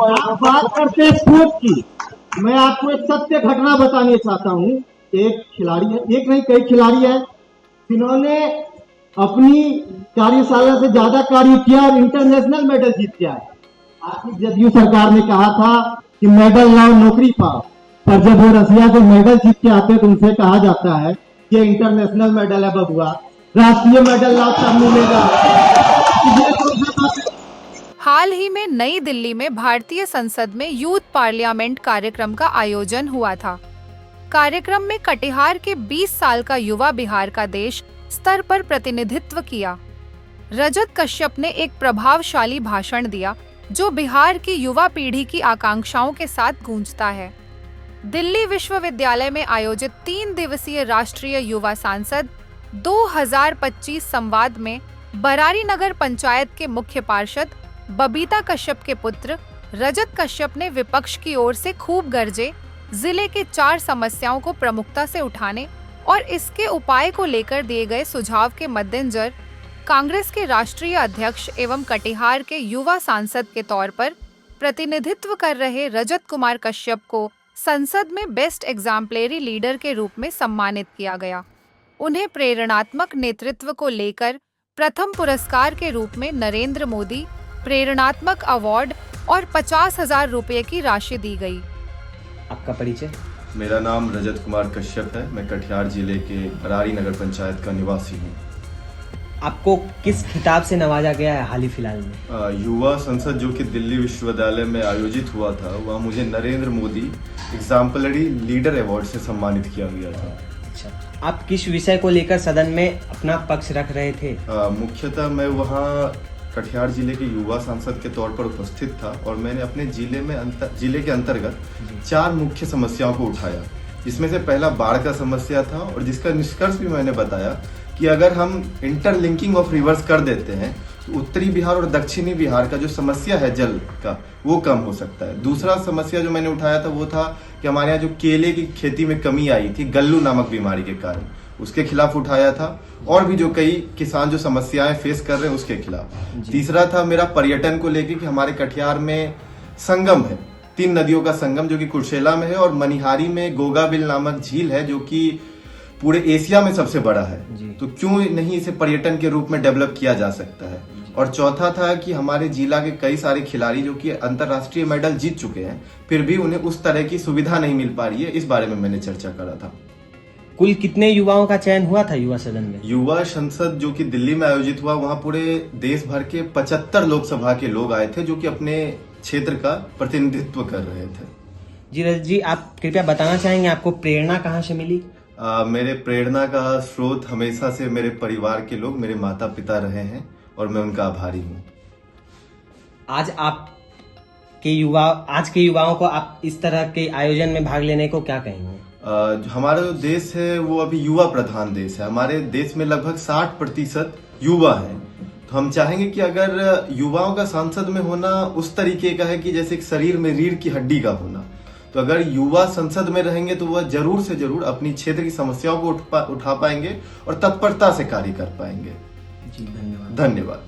आप बात करते हैं स्पोर्ट्स की। मैं आपको एक सत्य घटना बताने चाहता हूँ। एक खिलाड़ी है, एक नहीं कई खिलाड़ी है जिन्होंने अपनी कार्यशाला से ज्यादा कार्य किया और इंटरनेशनल मेडल जीत के आए। आपकी जदयू सरकार ने कहा था कि मेडल लाओ नौकरी पाओ, पर जब वो रसिया से मेडल जीत के आते हैं तो उनसे कहा जाता है कि इंटरनेशनल मेडल है बबुआ, राष्ट्रीय मेडल लाओ तब मिलेगा। हाल ही में नई दिल्ली में भारतीय संसद में यूथ पार्लियामेंट कार्यक्रम का आयोजन हुआ था। कार्यक्रम में कटिहार के 20 साल का युवा बिहार का देश स्तर पर प्रतिनिधित्व किया। रजत कश्यप ने एक प्रभावशाली भाषण दिया जो बिहार की युवा पीढ़ी की आकांक्षाओं के साथ गूंजता है। दिल्ली विश्वविद्यालय में आयोजित 3 दिवसीय राष्ट्रीय युवा सांसद 2025 संवाद में बरारी नगर पंचायत के मुख्य पार्षद बबीता कश्यप के पुत्र रजत कश्यप ने विपक्ष की ओर से खूब गरजे, जिले के 4 समस्याओं को प्रमुखता से उठाने और इसके उपाय को लेकर दिए गए सुझाव के मद्देनजर कांग्रेस के राष्ट्रीय अध्यक्ष एवं कटिहार के युवा सांसद के तौर पर प्रतिनिधित्व कर रहे रजत कुमार कश्यप को संसद में बेस्ट एग्जाम्पलरी लीडर के रूप में सम्मानित किया गया। उन्हें प्रेरणात्मक नेतृत्व को लेकर प्रथम पुरस्कार के रूप में नरेंद्र मोदी प्रेरणात्मक अवार्ड और 50,000 रुपये की राशि दी गई। आपका परिचय? मेरा नाम रजत कुमार कश्यप है। मैं कटिहार जिले के बरारी नगर पंचायत का निवासी हूँ। आपको किस खिताब से नवाजा गया है हाल ही फिलहाल में? युवा संसद जो कि दिल्ली विश्वविद्यालय में आयोजित हुआ था, वह मुझे Narendra Modi exemplary leader award से सम्मानित किया गया था। अच्छा, आप किस विषय को लेकर सदन में अपना पक्ष रख रहे थे? मुख्यतः मैं वहाँ कटिहार जिले के युवा सांसद के तौर पर उपस्थित था और मैंने अपने जिले के अंतर्गत 4 मुख्य समस्याओं को उठाया, जिसमें से पहला बाढ़ का समस्या था और जिसका निष्कर्ष भी मैंने बताया कि अगर हम इंटरलिंकिंग ऑफ रिवर्स कर देते हैं तो उत्तरी बिहार और दक्षिणी बिहार का जो समस्या है जल का, वो कम हो सकता है। दूसरा समस्या जो मैंने उठाया था वो था कि हमारे यहाँ जो केले की खेती में कमी आई थी गल्लू नामक बीमारी के कारण, उसके खिलाफ उठाया था और भी जो कई किसान जो समस्याएं फेस कर रहे हैं उसके खिलाफ। तीसरा था मेरा पर्यटन को लेकर कि हमारे कटिहार में संगम है, 3 नदियों का संगम जो कि कुर्सेला में है और मनिहारी में गोगाबिल नामक झील है जो कि पूरे एशिया में सबसे बड़ा है, तो क्यों नहीं इसे पर्यटन के रूप में डेवलप किया जा सकता है। और चौथा था कि हमारे जिला के कई सारे खिलाड़ी जो कि अंतर्राष्ट्रीय मेडल जीत चुके हैं फिर भी उन्हें उस तरह की सुविधा नहीं मिल पा रही है, इस बारे में मैंने चर्चा करा था। कुल कितने युवाओं का चयन हुआ था युवा सदन में? युवा संसद जो कि दिल्ली में आयोजित हुआ, वहाँ पूरे देश भर के 75 लोकसभा के लोग आए थे जो कि अपने क्षेत्र का प्रतिनिधित्व कर रहे थे। जी रजत जी, आप कृपया बताना चाहेंगे आपको प्रेरणा कहाँ से मिली? मेरे प्रेरणा का स्रोत हमेशा से मेरे परिवार के लोग, मेरे माता पिता रहे हैं और मैं उनका आभारी हूँ। आज के युवाओं को आप इस तरह के आयोजन में भाग लेने को क्या कहेंगे? हमारा जो देश है वो अभी युवा प्रधान देश है। हमारे देश में लगभग 60% युवा है, तो हम चाहेंगे कि अगर युवाओं का संसद में होना उस तरीके का है कि जैसे एक शरीर में रीढ़ की हड्डी का होना, तो अगर युवा संसद में रहेंगे तो वह जरूर से जरूर अपनी क्षेत्र की समस्याओं को उठा पाएंगे और तत्परता से कार्य कर पाएंगे। जी धन्यवाद। धन्यवाद।